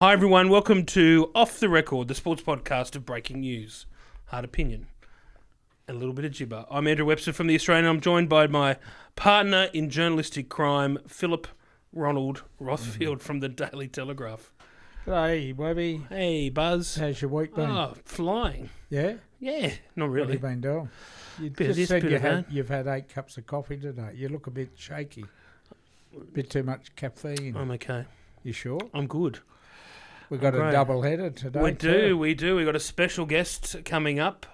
Hi everyone, welcome to Off the Record, the sports podcast of breaking news, hard opinion, and a little bit of gibber. I'm Andrew Webster from The Australian. I'm joined by my partner in journalistic crime, Philip Ronald Rothfield from the Daily Telegraph. Hey, Webby. Hey, Buzz. How's your week been? Oh, flying. Yeah? Yeah, not really. What have you been doing? You Bit of just this, said bit of that. you've had 8 cups of coffee today. You look a bit shaky. Bit too much caffeine. I'm okay. You sure? I'm good. We've got great. a double header today. We too. do. We've got a special guest coming up.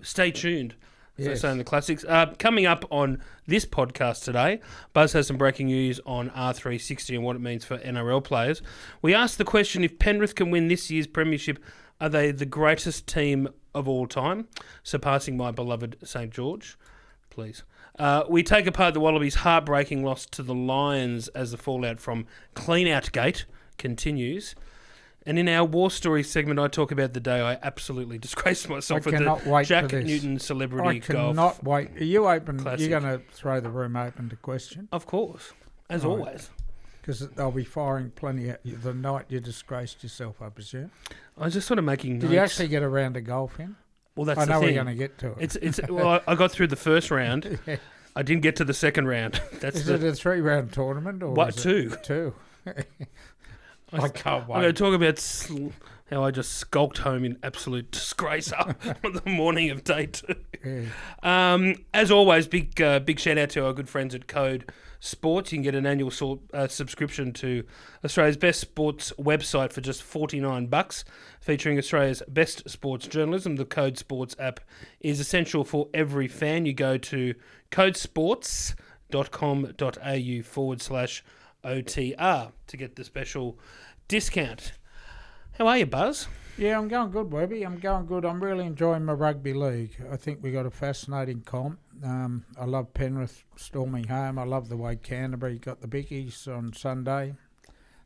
Stay tuned. As I Yes. say in the classics. Coming up on this podcast today, Buzz has some breaking news on R360 and what it means for NRL players. We asked the question, if Penrith can win this year's premiership, are they the greatest team of all time, surpassing my beloved St. George? Please. We take apart the Wallabies' heartbreaking loss to the Lions as the fallout from Clean-Out Gate continues. And in our War Stories segment, I talk about the day I absolutely disgraced myself with the Jack Newton Celebrity Golf. I cannot wait. Are you open? Classic. You're going to throw the room open to question? Of course, as Right. always. Because they'll be firing plenty at you the night you disgraced yourself, I presume. I was just sort of making Did you notes. actually get a round of golf in? Well, that's I the know thing. we're going to get to it. It's well, I got through the first round. Yeah. I didn't get to the second round. That's Is it a 3-round tournament? Or what, is two? It 2. I can't I'm going to wait. talk about how I just skulked home in absolute disgrace on the morning of day 2. Yeah. As always, big shout out to our good friends at Code Sports. You can get an annual subscription to Australia's best sports website for just $49, featuring Australia's best sports journalism. The Code Sports app is essential for every fan. You go to codesports.com.au/OTR to get the special discount. How are you, Buzz? Yeah, I'm going good, Webby. I'm going good. I'm really enjoying my rugby league. I think we got a fascinating comp. I love Penrith storming home. I love the way Canterbury got the biggies on Sunday.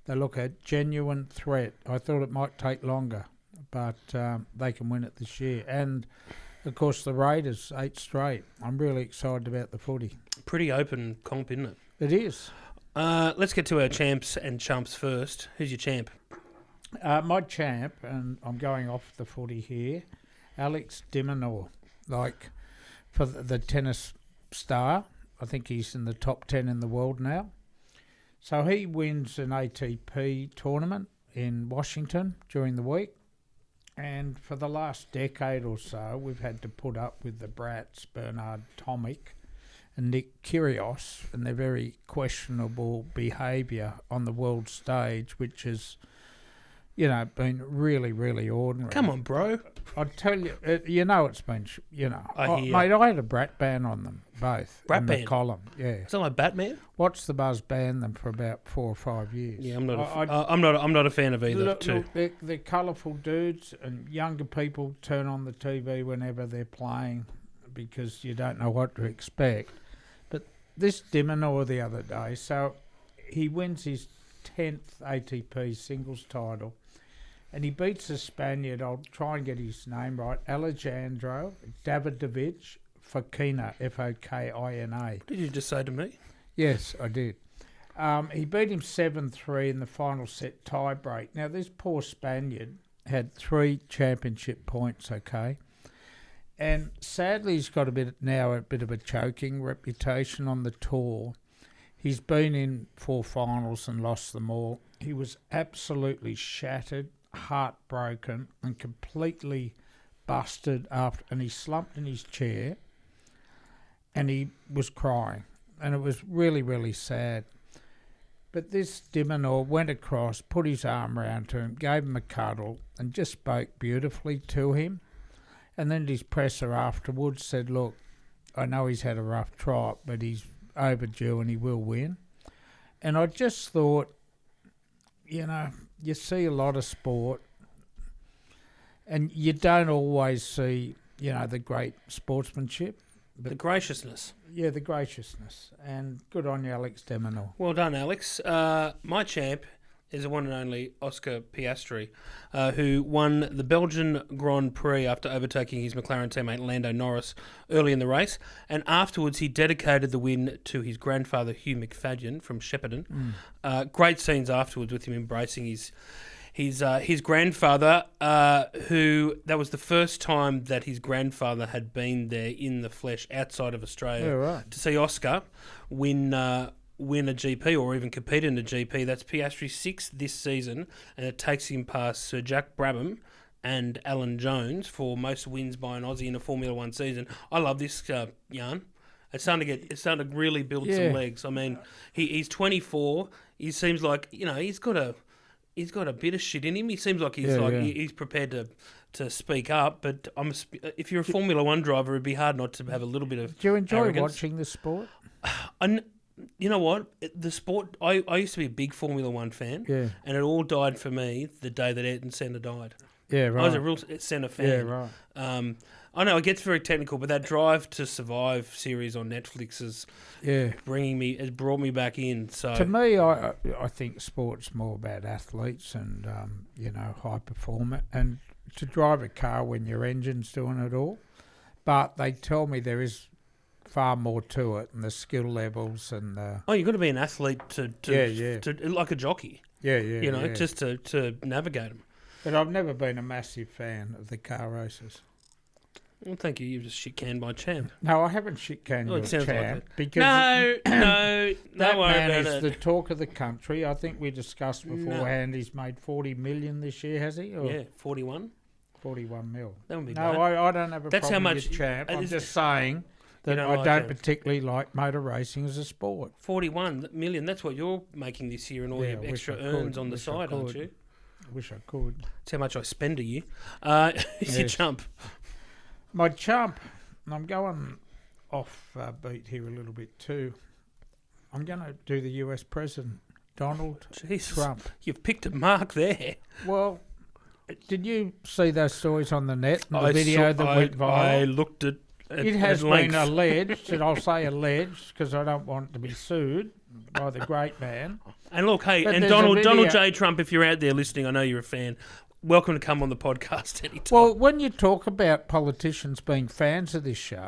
They look a genuine threat. I thought it might take longer, but they can win it this year. And, of course, the Raiders, 8 straight. I'm really excited about the footy. Pretty open comp, isn't it? It is. Let's get to our champs and chumps first. Who's your champ? My champ, and I'm going off the footy here, Alex de Minaur. Like, for the tennis star, I think he's in the top 10 in the world now. So he wins an ATP tournament in Washington during the week. And for the last decade or so, we've had to put up with the brats, Bernard Tomic and Nick Kyrgios, and their very questionable behaviour on the world stage, which has, you know, been really, really ordinary. Come on, bro. I tell you, it's been, I hear. mate, I had a brat ban on them both. Brat in ban? the column, yeah. Is that like Batman? Watch the Buzz ban them for about 4 or 5 years. Yeah, I'm not a fan of either. Too. Look, they're colourful dudes, and younger people turn on the TV whenever they're playing because you don't know what to expect. But this de Minaur the other day, so he wins his 10th ATP singles title. And he beats a Spaniard, I'll try and get his name right, Alejandro Davidovich Fokina, Fokina. Did you just say to me? Yes, I did. He beat him 7-3 in the final set tie break. Now, this poor Spaniard had 3 championship points, okay? And sadly, he's got a bit of a choking reputation on the tour. He's been in 4 finals and lost them all. He was absolutely shattered, heartbroken, and completely busted after, and he slumped in his chair and he was crying, and it was really, really sad. But this de Minaur went across, put his arm around to him, gave him a cuddle, and just spoke beautifully to him. And then his presser afterwards said, look, I know he's had a rough trot, but he's overdue and he will win. And I just thought, you see a lot of sport and you don't always see, the great sportsmanship. But the graciousness. Yeah, the graciousness. And good on you, Alex de Minaur. Well done, Alex. My champ is the one and only Oscar Piastri, who won the Belgian Grand Prix after overtaking his McLaren teammate Lando Norris early in the race. And afterwards, he dedicated the win to his grandfather, Hugh McFadden from Shepparton. Great scenes afterwards with him embracing his grandfather, who that was the first time that his grandfather had been there in the flesh outside of Australia to see Oscar win a GP or even compete in a GP. That's Piastri's 6th this season, and it takes him past Sir Jack Brabham and Alan Jones for most wins by an Aussie in a Formula One season. I love this yarn. It's starting to really build some legs. I mean, he's 24. He seems like he's got a bit of shit in him. He seems like he's prepared to speak up. But if you're a Formula One driver, it'd be hard not to have a little bit of. Do you enjoy arrogance. watching the sport? You know what? The sport. I used to be a big Formula One fan. Yeah. And it all died for me the day that Ayrton Senna died. Yeah, right. I was a real Senna fan. Yeah, right. I know it gets very technical, but that Drive to Survive series on Netflix has brought me back in. So to me, I think sport's more about athletes and high performance, and to drive a car when your engine's doing it all. But they tell me there is far more to it, and the skill levels and you've got to be an athlete to like a jockey. Just to navigate them. But I've never been a massive fan of the car races. Well, thank you. You've just shit-canned my champ. No, I haven't shit-canned your champ. Like because no, that man is it. the talk of the country. I think we discussed beforehand he's made 40 million this year, has he? Or 41. 41 mil. That would be no, I don't have a That's problem how much, with champ. I'm just saying that I don't particularly like motor racing as a sport. 41 million, that's what you're making this year and all your extra earns on the side, aren't you? I wish I could. That's how much I spend a year. Is your chump? My chump, and I'm going off beat here a little bit too. I'm going to do the US President, Donald Trump. You've picked a mark there. Well, did you see those stories on the net and the video that went viral? I looked at it has been alleged, and I'll say alleged because I don't want to be sued by the great man. And look, hey, and Donald J. Trump, if you're out there listening, I know you're a fan. Welcome to come on the podcast anytime. Well, when you talk about politicians being fans of this show,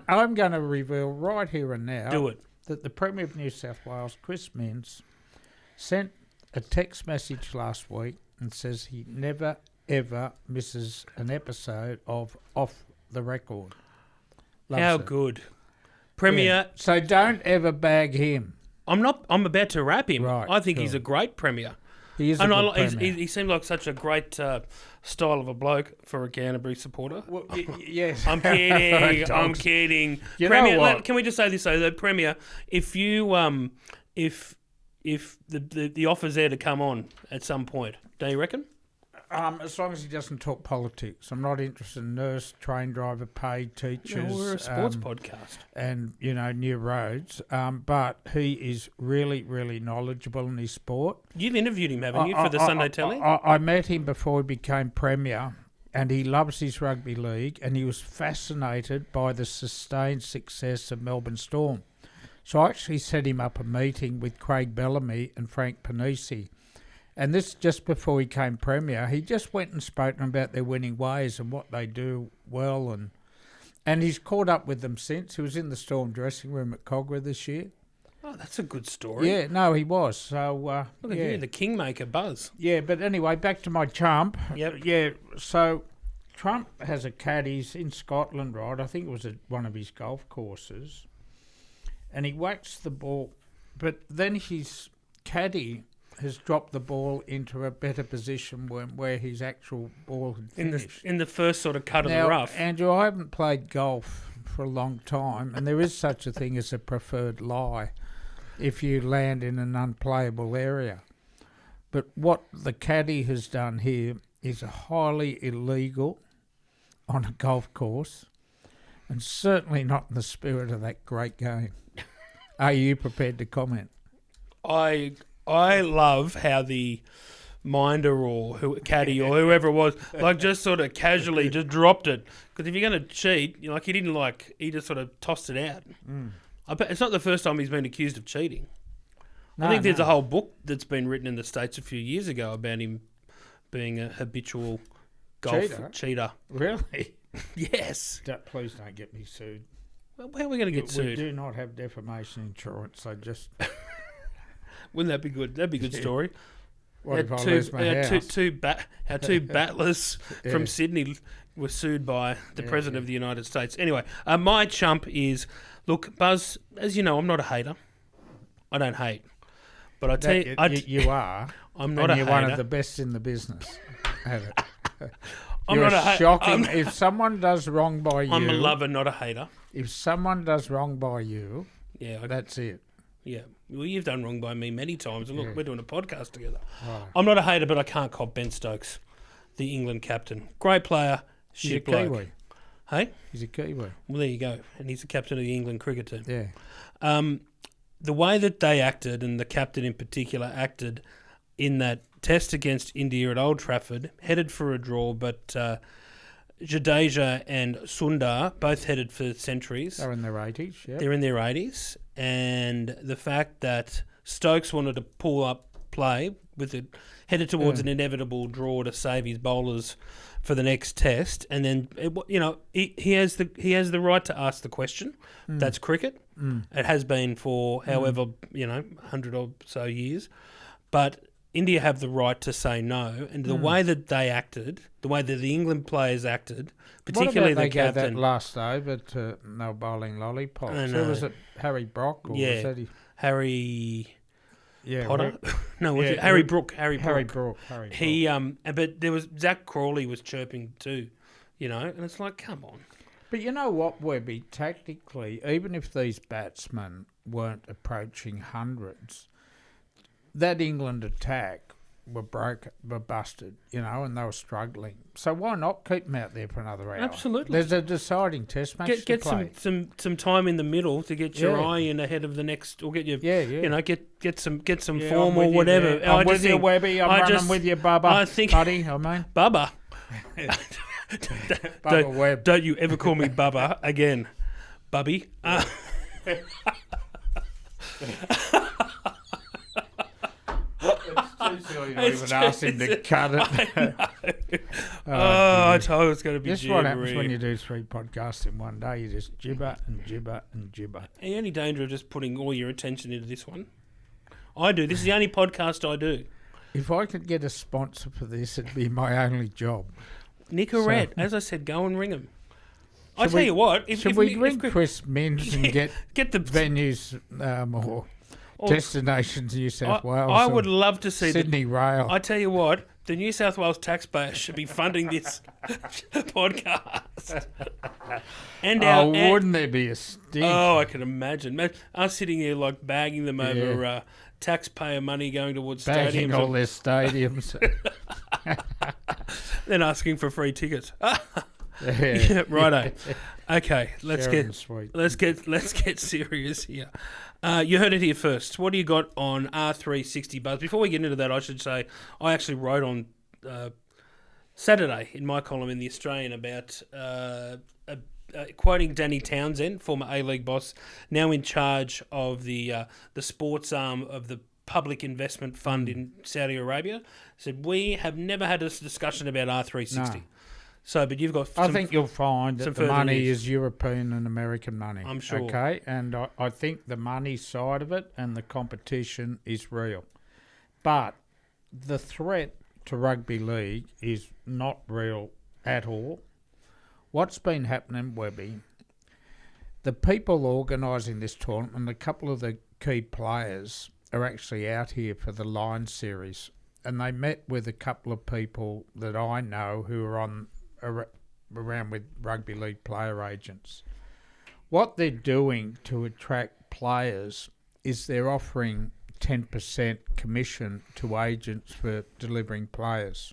I'm going to reveal right here and now that the Premier of New South Wales, Chris Minns, sent a text message last week and says he never, ever misses an episode of Off the Record. How good. Premier. Yeah. So don't ever bag him. I'm about to wrap him. Right, I think he's a great Premier. He is he seemed like such a great style of a bloke for a Canterbury supporter. Well, yes. I'm kidding. I'm kidding. You Premier, know what? Can we just say this though? The Premier, if you if the offer's there to come on at some point, don't you reckon? As long as he doesn't talk politics. I'm not interested in nurse, train driver, paid teachers. No, we're a sports podcast. And, new roads. But he is really, really knowledgeable in his sport. You've interviewed him, haven't you, for the Sunday Telly? I met him before he became Premier, and he loves his rugby league, and he was fascinated by the sustained success of Melbourne Storm. So I actually set him up a meeting with Craig Bellamy and Frank Panisi. And this just before he came Premier. He just went and spoke to them about their winning ways and what they do well. And he's caught up with them since. He was in the Storm dressing room at Cogra this year. Oh, that's a good story. Yeah, no, he was. So, look at you, the Kingmaker buzz. Yeah, but anyway, back to my chump. Yep. Yeah, so Trump has a caddy. He's in Scotland, right? I think it was at one of his golf courses. And he whacks the ball. But then his caddy has dropped the ball into a better position where his actual ball had finished. In the first sort of cut of the rough. Andrew, I haven't played golf for a long time, and there is such a thing as a preferred lie if you land in an unplayable area. But what the caddy has done here is highly illegal on a golf course, and certainly not in the spirit of that great game. Are you prepared to comment? I love how the minder or caddy or whoever it was, just sort of casually just dropped it. Because if you're going to cheat, he just sort of tossed it out. I bet it's not the first time he's been accused of cheating. I think there's a whole book that's been written in the States a few years ago about him being a habitual golf cheater. Really? Yes. Please don't get me sued. Well, how are we going to get sued? We do not have defamation insurance, so just... Wouldn't that be good? That'd be a good story. What if I lose my house? Our two battlers from Sydney were sued by the President of the United States. Anyway, my chump is... Look, Buzz, as you know, I'm not a hater. I don't hate. But I tell you... You are. I'm not a hater. You're one of the best in the business at it. I'm not a hater. Shocking. If someone does wrong by you... I'm a lover, not a hater. If someone does wrong by you, that's it. Yeah. Well, you've done wrong by me many times. And look, we're doing a podcast together. Right. I'm not a hater, but I can't cop Ben Stokes, the England captain. Great player, shit bloke. He's a Kiwi. Hey? He's a Kiwi. Well, there you go. And he's the captain of the England cricket team. Yeah. The way that they acted, and the captain in particular acted in that test against India at Old Trafford, headed for a draw, but Jadeja and Sundar both headed for centuries. They're in their 80s, yeah. They're in their 80s. And the fact that Stokes wanted to pull up play with it, headed towards an inevitable draw to save his bowlers for the next test, and then he has the right to ask the question. That's cricket. It has been for however 100 or so years, but India have the right to say no. And the way that they acted, the way that the England players acted, particularly the captain. They gave that last over to no bowling lollipops. Who was it? Harry Brock? Or was that Harry... Yeah, Potter? No, was it Harry Brook? Harry Brook. He but there was Zach Crawley was chirping too, and it's like, come on. But you know what, Webby? Tactically, even if these batsmen weren't approaching hundreds, that England attack were busted, and they were struggling. So why not keep them out there for another hour? Absolutely. There's a deciding test match to play. Get some time in the middle to get your eye in ahead of the next, or get your get some form or whatever. Yeah. I'm with you, Webby. I'm running with you, Bubba. I think, buddy. Bubba. Bubba Webb. Don't you ever call me Bubba again, Bubby. Even asked him to cut it. I told you it's going to be This is what happens when you do 3 podcasts in one day. You just gibber and gibber and gibber. The only danger of just putting all your attention into this one. I do. This is the only podcast I do. If I could get a sponsor for this, it'd be my only job. Nicorette, as I said, go and ring them. I tell you what. Should we ring Chris Minns and get the venues or destinations New South Wales? I would love to see Sydney Rail. I tell you what, the New South Wales taxpayer should be funding this podcast. Wouldn't there be a stink? Oh, I can imagine. Us sitting here like bagging them over taxpayer money going towards bagging stadiums. All their stadiums. Then asking for free tickets. Yeah, righto. Okay, let's get serious here. You heard it here first. What do you got on R360 Buzz? Before we get into that, I should say I actually wrote on Saturday in my column in The Australian about quoting Danny Townsend, former A-League boss, now in charge of the sports arm of the Public Investment Fund in Saudi Arabia, said, we have never had this discussion about R360. No. So, but you've got... I think you'll find that the money is European and American money. I'm sure. Okay, and I think the money side of it and the competition is real. But the threat to rugby league is not real at all. What's been happening, Webby, the people organising this tournament and a couple of the key players are actually out here for the Lions series, and they met with a couple of people that I know who are around with rugby league player agents. What they're doing to attract players is they're offering 10% commission to agents for delivering players.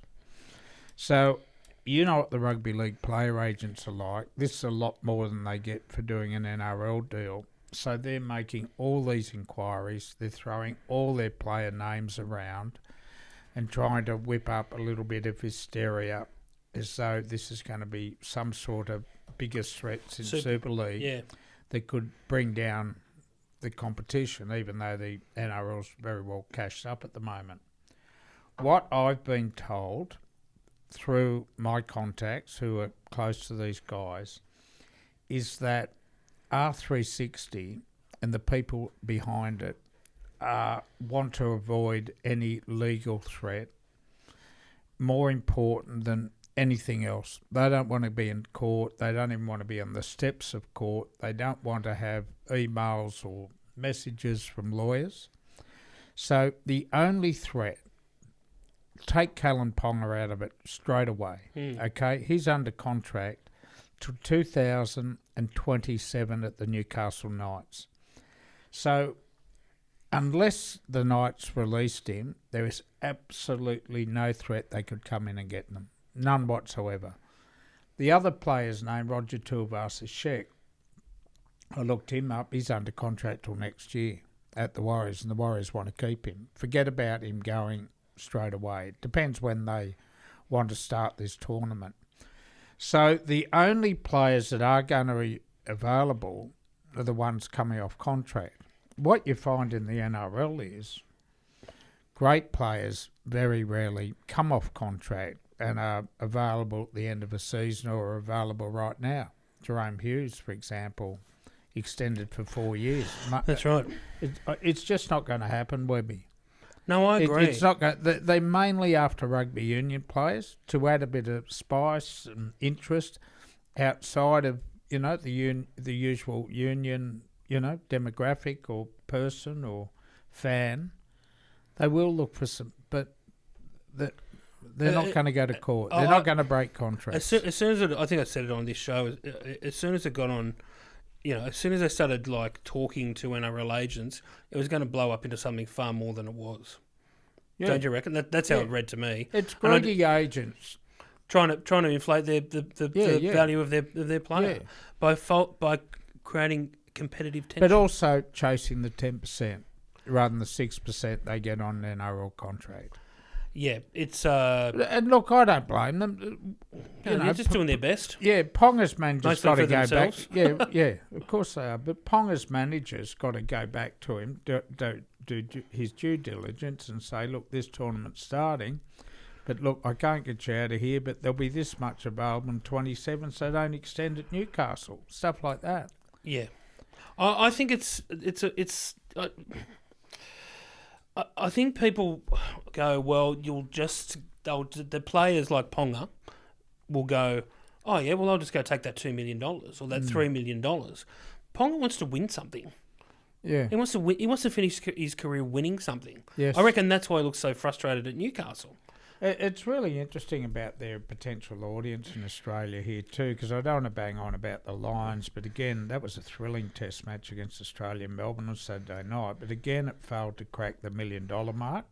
So you know what the rugby league player agents are like. This is a lot more than they get for doing an NRL deal. So they're making all these inquiries. They're throwing all their player names around and trying to whip up a little bit of hysteria as though this is going to be some sort of biggest threats in Super League that could bring down the competition, even though the NRL's very well cashed up at the moment. What I've been told through my contacts who are close to these guys is that R360 and the people behind it want to avoid any legal threat, more important than anything else. They don't want to be in court. They don't even want to be on the steps of court. They don't want to have emails or messages from lawyers. So the only threat, take Callan Ponga out of it straight away, okay? He's under contract to 2027 at the Newcastle Knights. So unless the Knights released him, there is absolutely no threat they could come in and get them. None whatsoever. The other player's name, Roger Tuivasa-Sheck, I looked him up. He's under contract till next year at the Warriors, and the Warriors want to keep him. Forget about him going straight away. It depends when they want to start this tournament. So the only players that are going to be available are the ones coming off contract. What you find in the NRL is great players very rarely come off contract and are available at the end of a season or are available right now. Jerome Hughes, for example, extended for 4 years. That's right. It's just not going to happen, Webby. No, I agree. It's not going. They're mainly after rugby union players to add a bit of spice and interest outside of the usual union demographic or person or fan. They will look for some, but they're not going to go to court. They're not going to break contracts. As soon as I think I said it on this show, as soon as it got on, as soon as they started talking to NRL agents, it was going to blow up into something far more than it was. Yeah. Don't you reckon? That's how it read to me. It's greedy agents trying to inflate the value of their player by creating competitive tension, but also chasing the 10% rather than the 6% they get on an NRL contract. Yeah, it's and look, I don't blame them. They're just doing their best. Yeah, Ponga's manager's got to go themselves. back. Yeah, of course they are. But Ponga's manager's got to go back to him, do his due diligence, and say, look, this tournament's starting, but look, I can't get you out of here. But there'll be this much available in 27, so don't extend at Newcastle. Stuff like that. Yeah, I think it's. I think people go, well, the players like Ponga will go, oh yeah, well I'll just go take that $2 million or that $3 million. Ponga wants to win something. Yeah, he wants to win. He wants to finish his career winning something. Yes, I reckon that's why he looks so frustrated at Newcastle. It's really interesting about their potential audience in Australia here too, because I don't want to bang on about the Lions, but again, that was a thrilling test match against Australia in Melbourne on Saturday night. But again, it failed to crack the $1 million mark.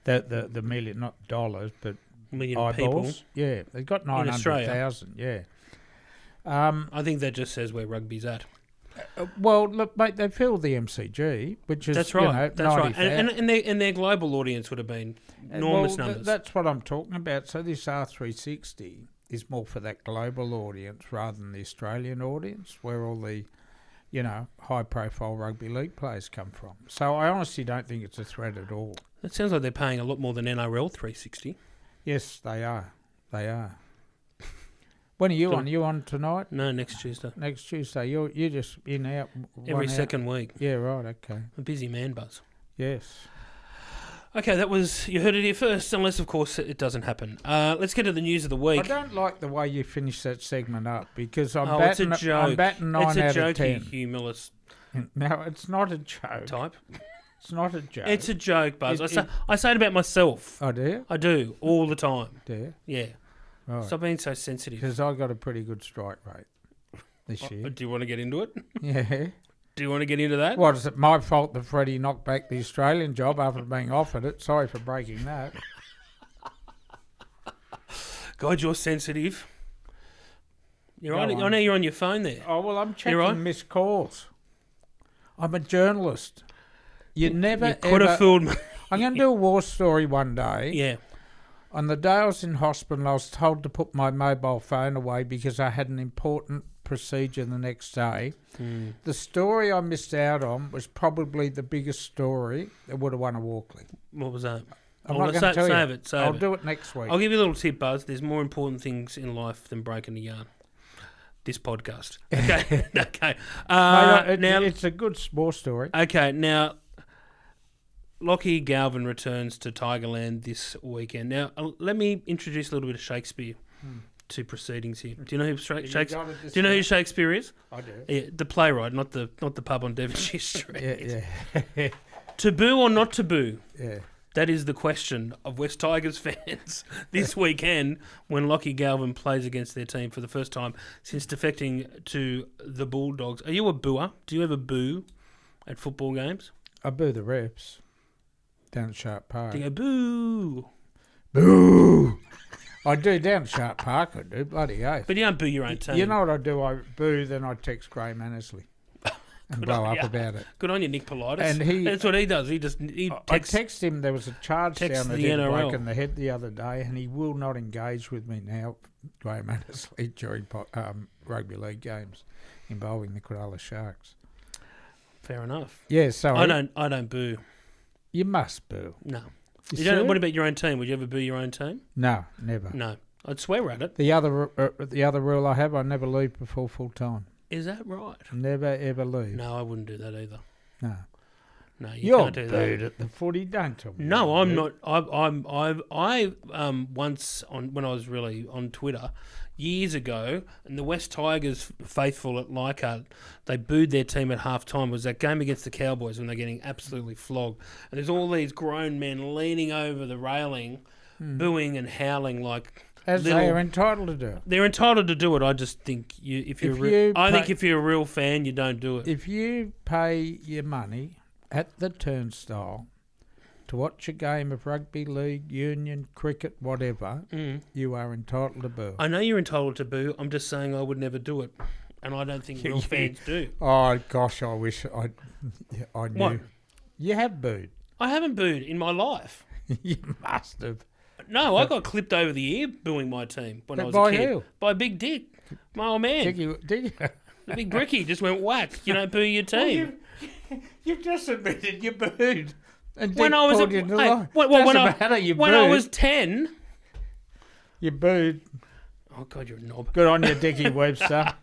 The million, not dollars, but million eyeballs. People. Yeah, they got 900,000. Yeah. I think that just says where rugby's at. Well, look, mate, they filled the MCG, which is that's right. That's right, and their global audience would have been enormous numbers. That's what I'm talking about. So this R360 is more for that global audience rather than the Australian audience, where all the, high-profile rugby league players come from. So I honestly don't think it's a threat at all. It sounds like they're paying a lot more than NRL 360. Yes, they are. They are. When are you on? Are you on tonight? No, next Tuesday. Next Tuesday. You're just in out every second week. Yeah, right. Okay. A busy man, Buzz. Yes. Okay, you heard it here first, unless of course it doesn't happen. Let's get to the news of the week. I don't like the way you finish that segment up because I'm batting 9 out of 10. It's a joke, Humulus. No, it's not a joke. Type. It's not a joke. It's a joke, Buzz. I say it about myself. Oh, do you? I do, all the time. Do you? Yeah. Right. Stop being so sensitive. Because I got a pretty good strike rate this year. Do you want to get into it? Yeah. Do you want to get into that? What, is it my fault that Freddie knocked back the Australian job after being offered it? Sorry for breaking that. God, you're sensitive. I know you're on your phone there. Oh, well, I'm checking missed calls. I'm a journalist. You could have fooled me. I'm going to do a war story one day. Yeah. On the day I was in hospital, I was told to put my mobile phone away because I had an important procedure the next day. The story I missed out on was probably the biggest story that would have won a Walkley. What was that? I'm not going to tell you. I'll do it next week. I'll give you a little tip, Buzz. There's more important things in life than breaking a yarn. This podcast. Okay. Okay. Now it's a good sports story. Okay. Now, Lachie Galvin returns to Tigerland this weekend. Now, let me introduce a little bit of Shakespeare to proceedings here. Do you know who Shakespeare? Do you know who Shakespeare is? I do. Yeah, the playwright, not the pub on Devonshire Street. Yeah. Taboo or not taboo? Yeah. That is the question of West Tigers fans this weekend when Lachie Galvin plays against their team for the first time since defecting to the Bulldogs. Are you a booer? Do you ever boo at football games? I boo the refs down at Sharp Park. Do you go boo? Boo! I do down at Sharp Park, I do, bloody oath. But you don't boo your own team. You know what I do? I boo, then I text Graham Annesley and blow up about it. Good on you, Nick Politis. And that's what he does. I text him. There was a charge down the the NRL in the head the other day, and he will not engage with me now, Graham Annesley, during rugby league games involving the Cronulla Sharks. Fair enough. Yeah, so I don't boo. You must boo. No. You don't. What about your own team? Would you ever boo your own team? No, never. No. I'd swear at it. The other rule I have, I never leave before full time. Is that right? Never ever leave. No, I wouldn't do that either. No. No, You're can't do that. booed at the footy, don't tell me. No, I'm not. I once when I was really on Twitter years ago, and the West Tigers faithful at Leichhardt, they booed their team at half time. Was that game against the Cowboys when they're getting absolutely flogged, and there's all these grown men leaning over the railing, booing and howling like. As they are entitled to do. They're entitled to do it. I just think if you're a real fan, you don't do it. If you pay your money at the turnstile to watch a game of rugby league, union, cricket, whatever, you are entitled to boo. I know you're entitled to boo. I'm just saying I would never do it, and I don't think real fans do. Oh gosh, I wish I knew. What? You have booed. I haven't booed in my life. You must have. No, I got clipped over the ear booing my team when I was a kid. By who? By Big Dick, my old man. Did you? The big bricky just went whack. You don't boo your team. Well, you've just admitted you booed. And when I was when I was 10, you booed. Oh God, you're a knob. Good on you, Dickie Webster.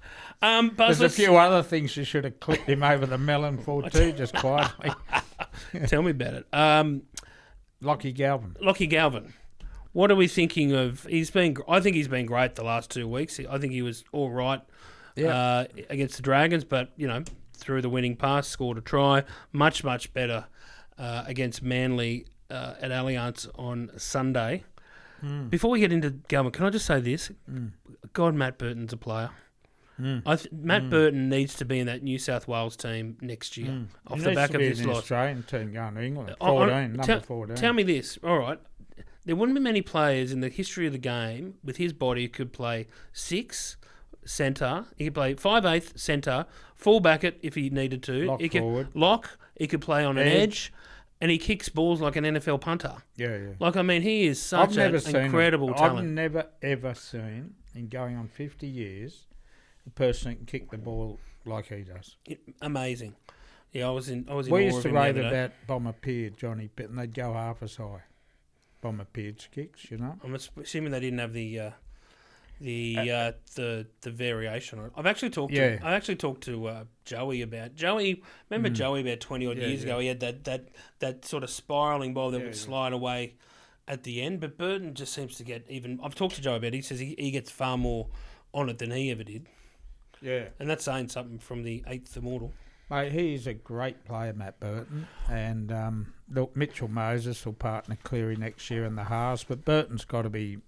There's a few other things you should have clipped him over the melon for too, just quietly. Tell me about it. Lachie Galvin. Lachie Galvin. What are we thinking of? I think he's been great the last 2 weeks. I think he was all right against the Dragons, but threw the winning pass, scored a try. Much better against Manly at Allianz on Sunday. Before we get into Galvin, can I just say this? God, Matt Burton's a player. Matt Burton needs to be in that New South Wales team next year. Off the back of this loss, Australian team going to England. 14. Tell me this. All right. There wouldn't be many players in the history of the game with his body who could play 6 centre. He could play 5/8 centre, full back it if he needed to. He could play on an edge, and he kicks balls like an NFL punter. Yeah. He is such an incredible talent. I've never ever seen, in going on 50 years, a person that can kick the ball like he does. Amazing. Yeah, I was in. We used to rave about Bomber Pier, Johnny, and they'd go half as high. Bomber Pierce kicks, I'm assuming they didn't have the variation on it. I've actually talked to Joey about Joey. Remember Joey about 20 odd years ago? He had that sort of spiralling ball that would slide away at the end. But Burton just seems to get even. I've talked to Joey about it. He says he gets far more on it than he ever did. Yeah, and that's saying something from the 8th Immortal. Mate, he's a great player, Matt Burton, and look, Mitchell Moses will partner Cleary next year in the halves, but Burton's got to be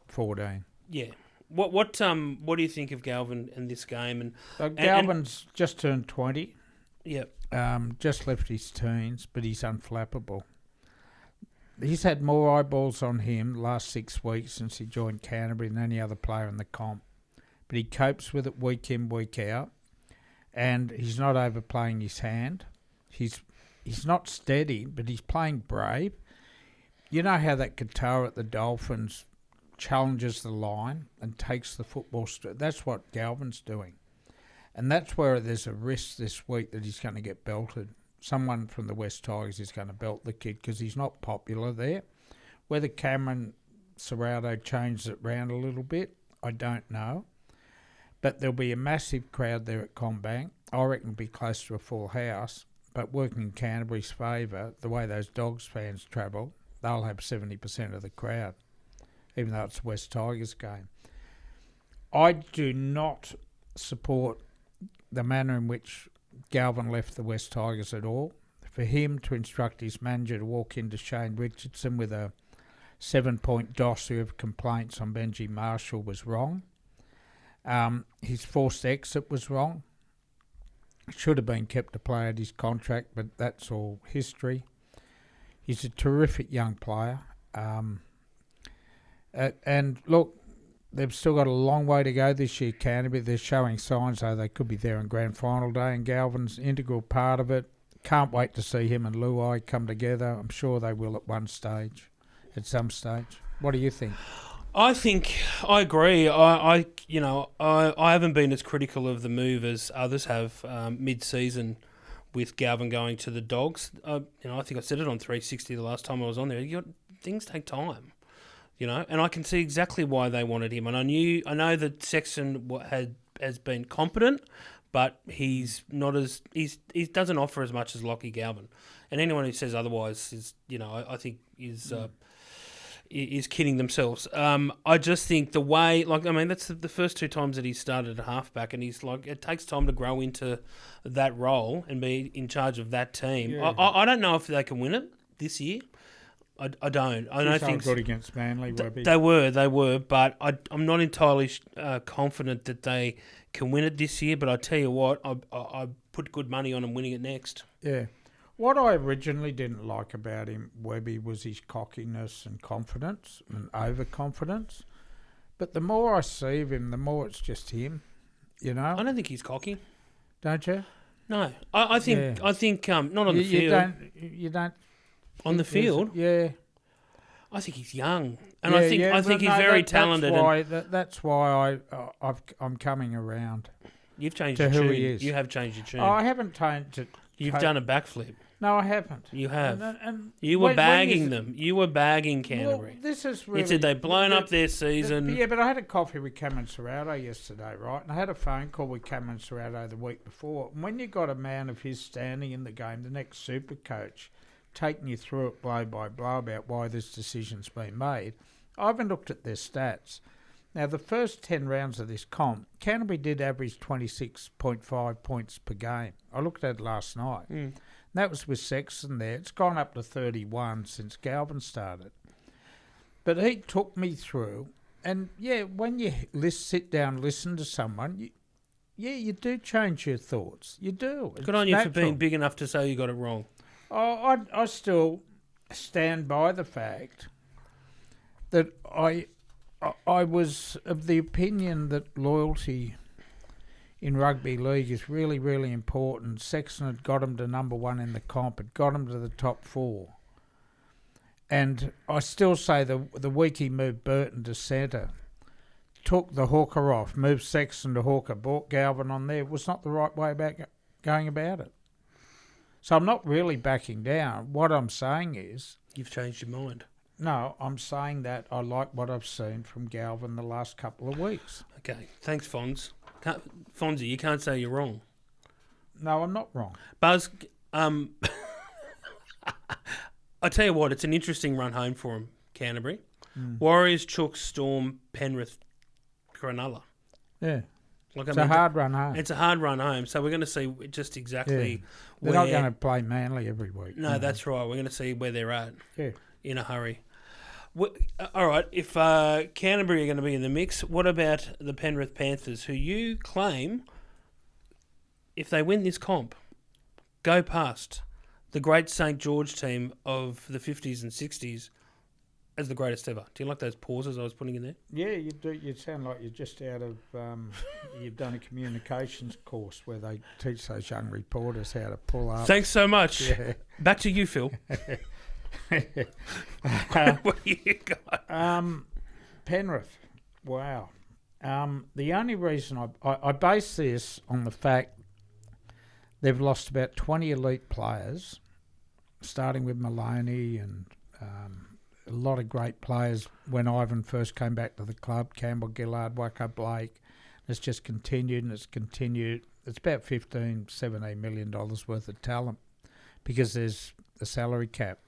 14. Yeah. What do you think of Galvin in this game? Galvin's just turned 20. Yeah. Just left his teens, but he's unflappable. He's had more eyeballs on him last 6 weeks since he joined Canterbury than any other player in the comp, but he copes with it week in, week out. And he's not overplaying his hand. He's not steady, but he's playing brave. You know how that guitar at the Dolphins challenges the line and takes the football. That's what Galvin's doing. And that's where there's a risk this week that he's going to get belted. Someone from the West Tigers is going to belt the kid because he's not popular there. Whether Cameron Serrato changes it round a little bit, I don't know. But there'll be a massive crowd there at Combank. I reckon it'll be close to a full house. But working in Canterbury's favour, the way those Dogs fans travel, they'll have 70% of the crowd, even though it's a West Tigers game. I do not support the manner in which Galvin left the West Tigers at all. For him to instruct his manager to walk into Shane Richardson with a 7-point dossier of complaints on Benji Marshall was wrong. His forced exit was wrong. Should have been kept to play out his contract, but that's all history. He's a terrific young player. And look, they've still got a long way to go this year, Canterbury. They're showing signs, though, they could be there on grand final day, and Galvin's an integral part of it. Can't wait to see him and Luai come together. I'm sure they will at at some stage. What do you think? I agree. I haven't been as critical of the move as others have mid-season with Galvin going to the Dogs. I think I said it on 360 the last time I was on there. Things take time. And I can see exactly why they wanted him. And I know that Sexton has been competent, but he doesn't offer as much as Lachie Galvin. And anyone who says otherwise I think is kidding themselves. I just think the way, that's the first 2 times that he started at halfback, and it takes time to grow into that role and be in charge of that team. Yeah. I don't know if they can win it this year. I don't. I don't think good against Manly. Webby. They were, but I'm not entirely confident that they can win it this year. But I tell you what, I put good money on them winning it next. Yeah. What I originally didn't like about him, Webby, was his cockiness and confidence and overconfidence. But the more I see of him, the more it's just him. I don't think he's cocky. Don't you? No, I think not on the field. You don't. On the field? Yeah. I think he's young. And I think he's very talented. That's why I'm coming around. You've changed to your who tune. he is. You have changed your tune. I haven't changed it. You've done a backflip. No, I haven't. You have. And you were bagging them. You were bagging Canterbury. Well, this is really... You said they've blown up their season. Yeah, but I had a coffee with Cameron Serrato yesterday, right? And I had a phone call with Cameron Serrato the week before. And when you got a man of his standing in the game, the next super coach, taking you through it blow by blow about why this decision's been made, I haven't looked at their stats. Now, the first 10 rounds of this comp, Canterbury did average 26.5 points per game. I looked at it last night. That was with Sexton there. It's gone up to 31 since Galvin started. But he took me through, and when you sit down and listen to someone, you do change your thoughts. You do. Good on you for being big enough to say you got it wrong. I still stand by the fact that I was of the opinion that loyalty in rugby league is really, really important. Sexton had got him to number 1 in the comp, had got him to the top 4. And I still say the week he moved Burton to centre, took the hooker off, moved Sexton to hooker, brought Galvin on there, was not the right way about going about it. So I'm not really backing down. What I'm saying is... You've changed your mind. No, I'm saying that I like what I've seen from Galvin the last couple of weeks. Okay, thanks, Fonz. Fonzie, you can't say you're wrong. No, I'm not wrong. Buzz, I tell you what, it's an interesting run home for him, Canterbury. Warriors, Chooks, Storm, Penrith, Cronulla. Yeah. It's a hard run home. It's a hard run home, so we're going to see just exactly where... They're not going to play Manly every week. No, that's right. We're going to see where they're at in a hurry. All right, if Canterbury are going to be in the mix, what about the Penrith Panthers, who you claim, if they win this comp, go past the great St. George team of the 50s and 60s as the greatest ever? Do you like those pauses I was putting in there? Yeah, you do. You sound like you're just out of... you've done a communications course where they teach those young reporters how to pull up. Thanks so much. Yeah. Back to you, Phil. What do you got? Penrith. Wow. The only reason I base this on the fact they've lost about 20 elite players, starting with Maloney and a lot of great players when Ivan first came back to the club, Campbell Gillard, Wacko Blake. It's just continued and it's continued. It's about $17 million worth of talent because there's a salary cap.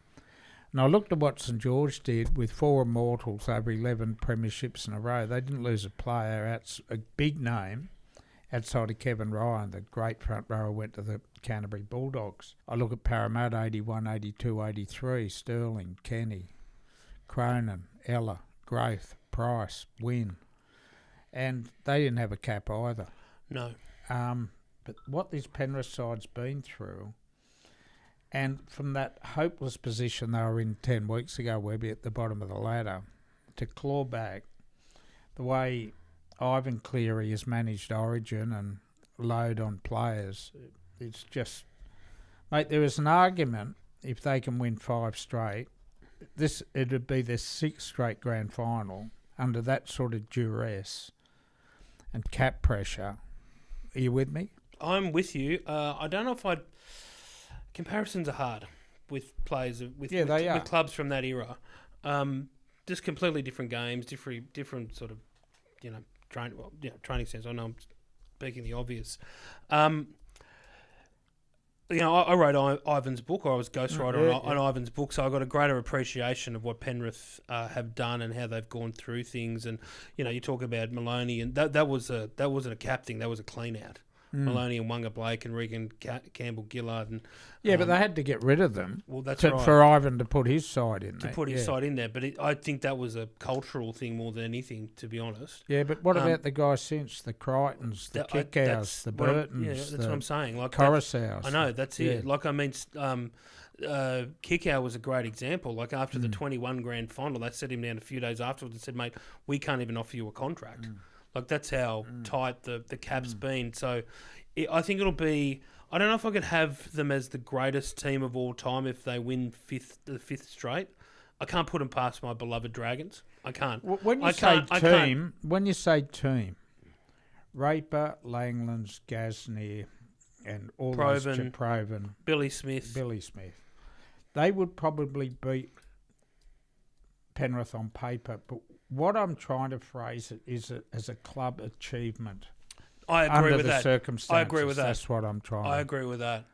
And I looked at what St George did with 4 Immortals over 11 premierships in a row. They didn't lose a player, a big name, outside of Kevin Ryan, the great front rower, went to the Canterbury Bulldogs. I look at Parramatta, 81, 82, 83, Sterling, Kenny, Cronin, Ella, Graith, Price, Wynn. And they didn't have a cap either. No. But what this Penrith side's been through, and from that hopeless position they were in 10 weeks ago, Webby, at the bottom of the ladder, to claw back, the way Ivan Cleary has managed Origin and load on players, it's just... Mate, there is an argument, if they can win 5 straight, it would be their 6th straight grand final under that sort of duress and cap pressure. Are you with me? I'm with you. I don't know if I'd... Comparisons are hard with players with clubs from that era. Just completely different games, different sort of, training sense. I know I'm speaking the obvious. I wrote Ivan's book, or I was ghostwriter on Ivan's book, so I got a greater appreciation of what Penrith have done and how they've gone through things. And you talk about Maloney, and that wasn't a cap thing; that was a clean out. Maloney and Wanga Blake and Regan Campbell Gillard, and but they had to get rid of them. Well, that's right. For Ivan to put his side in there. Side in there, but I think that was a cultural thing more than anything, to be honest. Yeah, but what about the guys since the Crichtons, the Kickouts, the Burtons? That's what I'm saying. Like Coruscaws. I know that's it. Like I mean, Kickout was a great example. Like after the 21 grand final, they set him down a few days afterwards and said, "Mate, we can't even offer you a contract." Like that's how tight the cap's been. So I think it'll be. I don't know if I could have them as the greatest team of all time if they win the fifth straight. I can't put them past my beloved Dragons. I can't. When you say team, Raper, Langlands, Gasnier, and all Proven, Billy Smith, they would probably beat Penrith on paper. But what I'm trying to phrase it is as a club achievement. I agree with that. Circumstances. I agree with that. That's what I'm trying. I agree with that.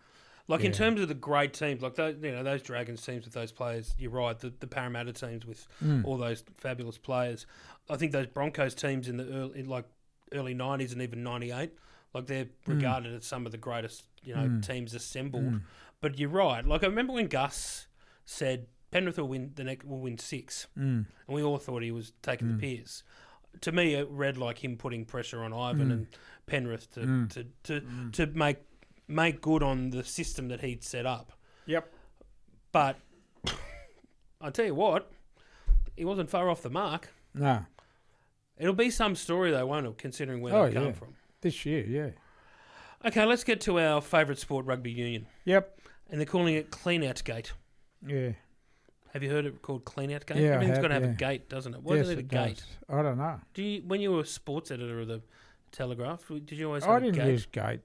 Like in terms of the great teams, like those Dragons teams with those players, you're right. The Parramatta teams with all those fabulous players. I think those Broncos teams in the early '90s and even '98, like they're regarded as some of the greatest teams assembled. But you're right. Like I remember when Gus said Penrith will win 6, and we all thought he was taking the piss. To me, it read like him putting pressure on Ivan and Penrith to make good on the system that he'd set up. Yep. But I tell you what, he wasn't far off the mark. No. It'll be some story though, won't it? Considering where they come from this year. Yeah. Okay, let's get to our favourite sport, rugby union. Yep. And they're calling it Clean Out Gate. Yeah. Have you heard it called Clean Out Gate? Yeah, everything's got to have a gate, doesn't it? Why is it a gate? I don't know. When you were a sports editor of the Telegraph, did you always have a gate? I didn't use gate.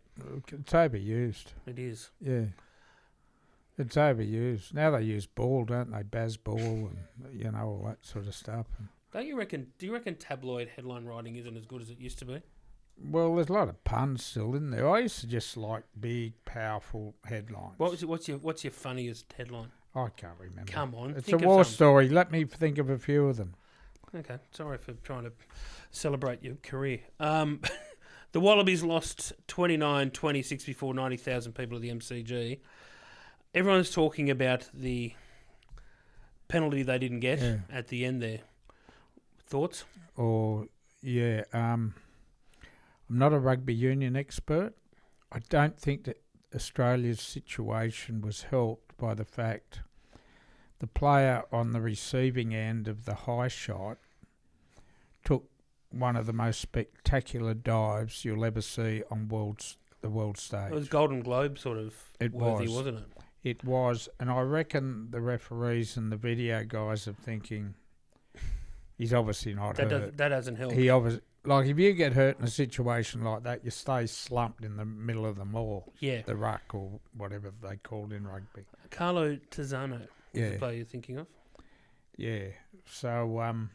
It's overused. It is. Yeah. It's overused. Now they use ball, don't they? Baz ball and, all that sort of stuff. Do you reckon tabloid headline writing isn't as good as it used to be? Well, there's a lot of puns still, isn't there? I used to just like big, powerful headlines. What's your funniest headline? I can't remember. Come on. It's a war story. Let me think of a few of them. Okay. Sorry for trying to celebrate your career. The Wallabies lost 29-26 before 90,000 people at the MCG. Everyone's talking about the penalty they didn't get at the end there. Thoughts? I'm not a rugby union expert. I don't think that Australia's situation was helped by the fact the player on the receiving end of the high shot took one of the most spectacular dives you'll ever see on the world stage. It was Golden Globe sort of worthy, wasn't it? It was, and I reckon the referees and the video guys are thinking he's obviously not hurt. That hasn't helped. like if you get hurt in a situation like that, you stay slumped in the middle of the maul. Yeah. The ruck or whatever they called in rugby. Carlo Tizzano was the player you're thinking of. Yeah. So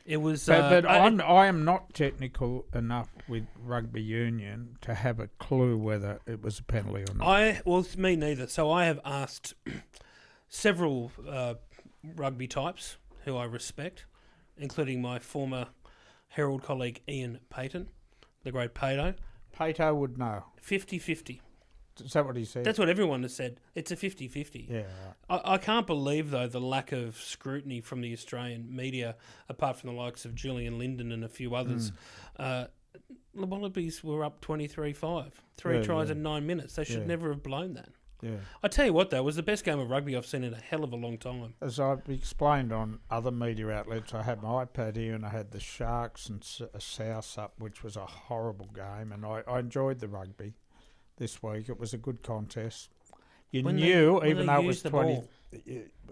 it was. But I am not technical enough with rugby union to have a clue whether it was a penalty or not. Me neither. So I have asked several rugby types who I respect, including my former Herald colleague Ian Payton, the great Pato. Pato would know. 50-50. Is that what he said? That's what everyone has said. It's a 50-50. Yeah, right. I can't believe, though, the lack of scrutiny from the Australian media, apart from the likes of Julian Linden and a few others. The Wallabies were up 23-5. Three tries in 9 minutes. They should never have blown that. Yeah. I tell you what, though, it was the best game of rugby I've seen in a hell of a long time. As I've explained on other media outlets, I had my iPad here and I had the Sharks and South up, which was a horrible game, and I enjoyed the rugby this week. It was a good contest. Even though it was 20.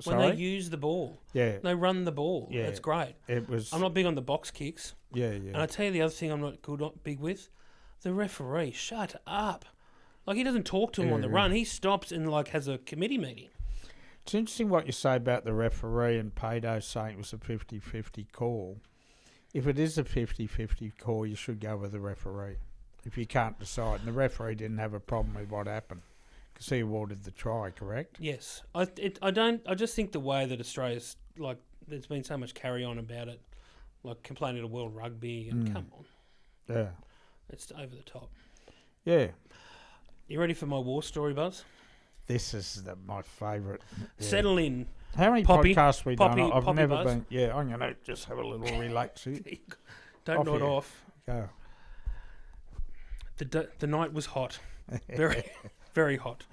When they use the ball, they run the ball. Yeah, it's great. It was. I'm not big on the box kicks. Yeah. And I tell you the other thing I'm not big with, the referee. Shut up. Like, he doesn't talk to him on the run. He stops and has a committee meeting. It's interesting what you say about the referee and Pato saying it was a 50-50 call. If it is a 50-50 call, you should go with the referee. If you can't decide, and the referee didn't have a problem with what happened, because he awarded the try, correct? Yes, I just think the way that Australia's there's been so much carry on about it, like complaining to World Rugby, and come on, yeah, it's over the top. Yeah, you ready for my war story, Buzz? This is my favourite. Yeah. Settle in. How many podcasts we done? I've never Buzz. been. Yeah, I'm gonna just have a little relax here. Don't nod off. Go. The night was hot, very, very hot.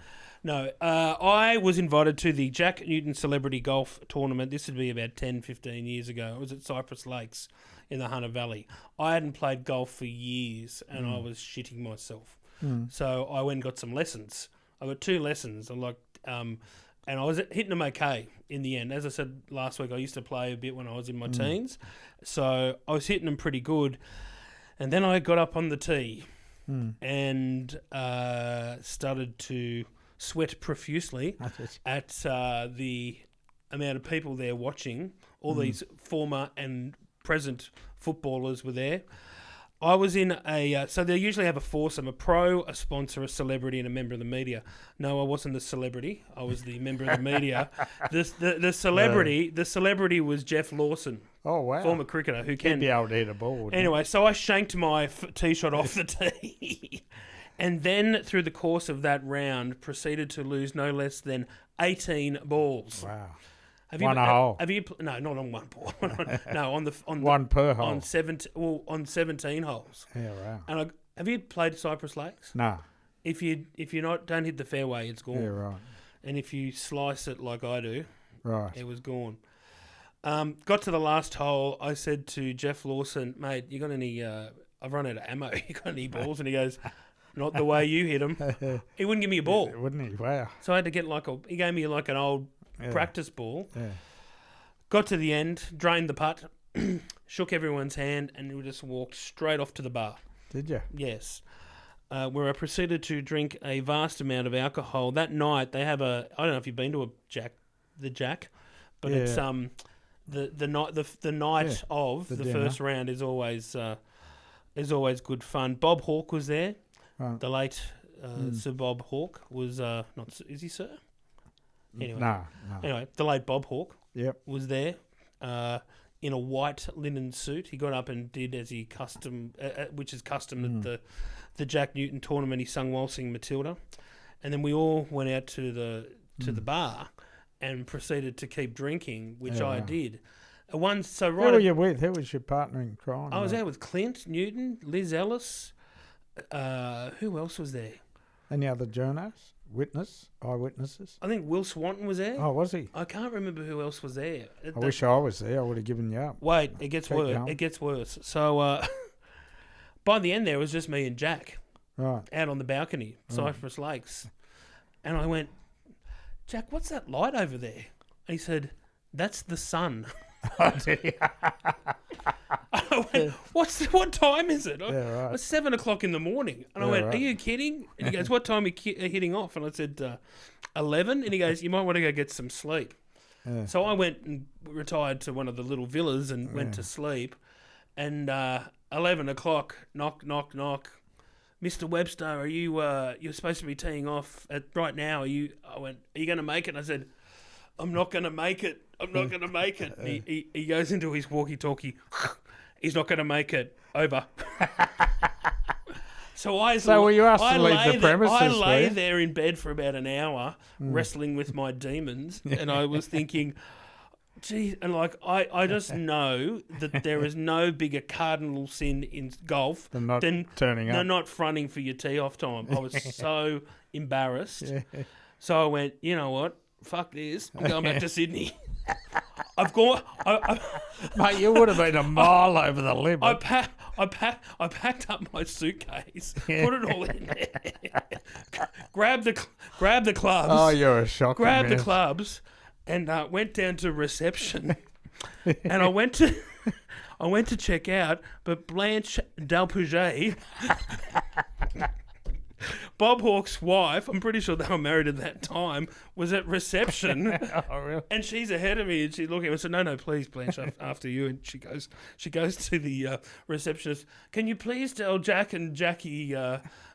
No, I was invited to the Jack Newton Celebrity Golf Tournament. This would be about 10, 15 years ago. It was at Cypress Lakes in the Hunter Valley. I hadn't played golf for years, and I was shitting myself. So I went and got some lessons. I got 2 lessons. And I was hitting them okay in the end. As I said last week, I used to play a bit when I was in my teens, so I was hitting them pretty good. And then I got up on the tee. And started to sweat profusely at the amount of people there watching. All these former and present footballers were there. I was in so they usually have a foursome, a pro, a sponsor, a celebrity, and a member of the media. No, I wasn't the celebrity. I was the member of the media. The celebrity was Jeff Lawson. Oh, wow. Former cricketer who can be able to hit a ball. Anyway, so I shanked my tee shot off the tee. And then through the course of that round, proceeded to lose no less than 18 balls. Wow. One a hole. No, not on one ball. No, on one per hole. On 17 holes. Yeah, wow. And have you played Cypress Lakes? No. If you don't hit the fairway, it's gone. Yeah, right. And if you slice it like I do, right, it was gone. Got to the last hole. I said to Jeff Lawson, mate, you got any? I've run out of ammo. You got any balls? And he goes, not the way you hit them. He wouldn't give me a ball, wouldn't he? Wow. So I had to get he gave me an old practice ball. Yeah. Got to the end, drained the putt, shook everyone's hand, and we just walked straight off to the bar. Did you? Yes. Where I proceeded to drink a vast amount of alcohol. That night they have I don't know if you've been to the Jack, but it's the night of the first round is always good fun. Bob Hawke was there. Right. The late Sir Bob Hawke was is he Sir? Anyway, no. Anyway, the late Bob Hawke was there in a white linen suit. He got up and did as he which is custom at the Jack Newton tournament. He sung Waltzing Matilda, and then we all went out to the bar and proceeded to keep drinking, which I did. Who were you with? Who was your partner in crime? I was out with Clint Newton, Liz Ellis. Who else was there? Any other journos? Eyewitnesses? I think Will Swanton was there. Oh, was he? I can't remember who else was there. I wish I was there. I would have given you up. Wait, it gets worse. It gets worse. So by the end there, it was just me and Jack out on the balcony, Cypress Lakes. And I went, Jack, what's that light over there? And he said, that's the sun. Oh, did he? I went, what time is it? Yeah, right. It was 7 o'clock in the morning. And I Yeah, went, right. are you kidding? And he goes, what time are you hitting off? And I said, 11. And he goes, you might want to go get some sleep. Yeah. So I went and retired to one of the little villas and went to sleep. And 11 o'clock, knock, knock, knock. Mr. Webster, are you? You're supposed to be teeing off right now. I went, are you going to make it? And I said, I'm not going to make it. I'm not going to make it. And he goes into his walkie-talkie. He's not going to make it. Over. So were you asked to leave the premises? I lay there in bed for about an hour, wrestling with my demons, and I was thinking, gee, and like I just know that there is no bigger cardinal sin in golf than turning up. not fronting for your tee off time. I was so embarrassed. So I went, you know what? Fuck this. I'm going back to Sydney. I've gone. Mate, you would have been a mile over the limit. I packed up my suitcase, put it all in there, grabbed the clubs. Oh, you're a shocker. Grabbed the clubs, and went down to reception, and I went to check out, but Blanche Dalpouget, Bob Hawke's wife, I'm pretty sure they were married at that time, was at reception. Oh, really? And she's ahead of me, and she's looking at me and said, no, please, Blanche, after you. And she goes to the receptionist, can you please tell Jack and Jackie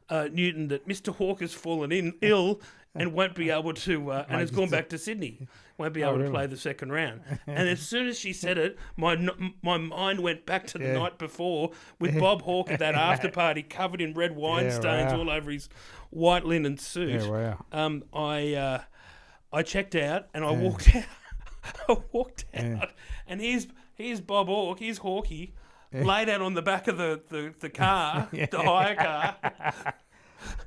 Newton that Mr. Hawke has fallen ill and won't be able to, and has gone back to Sydney, won't be able to play the second round. And as soon as she said it, my mind went back to the night before with Bob Hawke at that after party covered in red wine stains all over his white linen suit. Yeah, wow. I checked out and I walked out. And here's Bob Hawke, here's Hawkey, laid out on the back of the car, the hire car,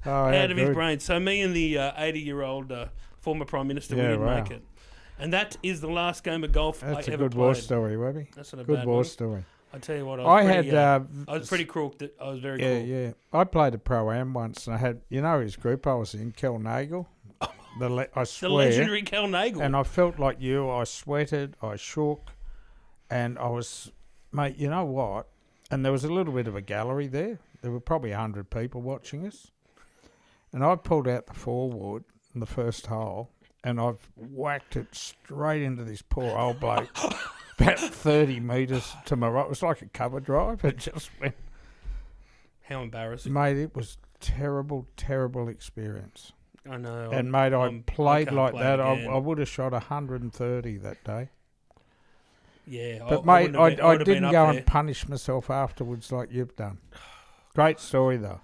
out of his brain. So me and the 80-year-old former Prime Minister, we didn't make it. And that is the last game of golf I ever played. That's a good war story, Webby. That's not a good bad war one. story. I tell you what, I was pretty crooked. I was very cool. Yeah. I played a Pro-Am once, and I had, his group I was in, Kel Nagel. I swear. The legendary Kel Nagel. And I felt like you. I sweated, I shook, and I was, mate, you know what? And there was a little bit of a gallery there. There were probably 100 people watching us. And I pulled out the forward in the first hole, and I've whacked it straight into this poor old bloke. About 30 metres to my right. It was like a cover drive. It just went. How embarrassing. Mate, it was terrible, terrible experience. I know. And, mate, I played like that. Again. I would have shot 130 that day. Yeah. But, mate, I didn't go and punish myself afterwards like you've done. Great story, though.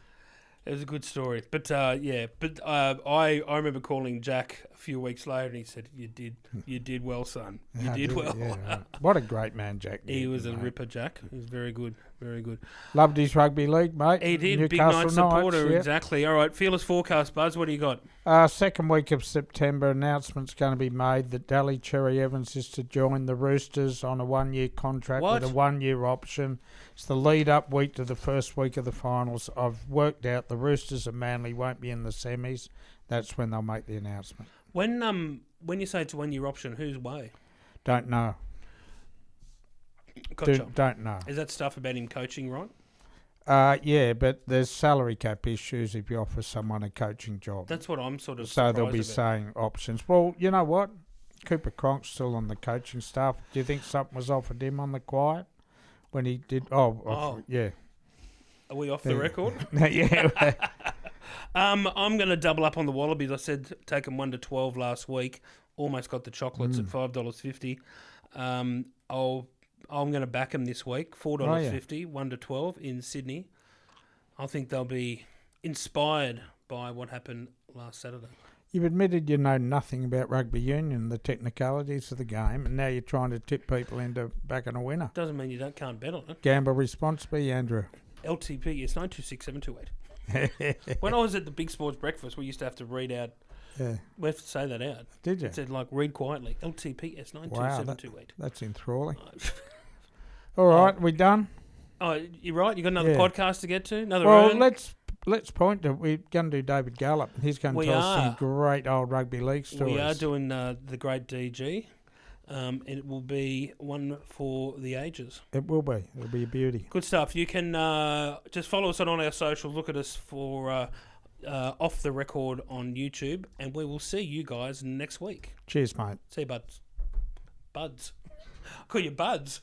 It was a good story. But, I remember calling Jack a few weeks later and he said, you did well, son. You did well. Yeah, right. What a great man, Jack. He was a ripper, Jack. He was very good. Very good. Loved his rugby league, mate. He did. Newcastle Big night supporter, Knights, yeah. Exactly. All right. Fearless forecast, Buzz. What do you got? Second week of September, announcement's going to be made that Dally Cherry Evans is to join the Roosters on a 1-year contract with a 1-year option. It's the lead-up week to the first week of the finals. I've worked out the Roosters and Manly won't be in the semis. That's when they'll make the announcement. When you say it's a 1-year option, whose way? Don't know. Gotcha. Don't know. Is that stuff about him coaching, right? Yeah, but there's salary cap issues if you offer someone a coaching job. That's what I'm sort of So they'll be about. saying options. Well, you know what? Cooper Cronk's still on the coaching staff. Do you think something was offered him on the quiet when he did? Yeah. Are we off the record? Yeah. I'm going to double up on the Wallabies. I said take them 1-12 last week. Almost got the chocolates at $5.50. I'm going to back them this week. $4.50, 1-12 in Sydney. I think they'll be inspired by what happened last Saturday. You've admitted you know nothing about rugby union, the technicalities of the game, and now you're trying to tip people into backing a winner. Doesn't mean you can't bet on it. Gamble responsibly, Andrew. LTP, yes, 926-728. When I was at the Big Sports Breakfast, we used to have to read out. Yeah. We have to say that out. Did you? It said, read quietly. LTPS 92728. Wow, that's enthralling. All right, we done? Oh, you're right. You got another podcast to get to? Another Well, earn? let's point to, we're going to do David Gallup. He's going to tell us some great old rugby league stories. We are doing the great DG. It will be one for the ages. It will be. It'll be a beauty. Good stuff. You can just follow us on all our socials. Look at us for Off the Record on YouTube. And we will see you guys next week. Cheers, mate. See you, buds. Buds. Call you buds.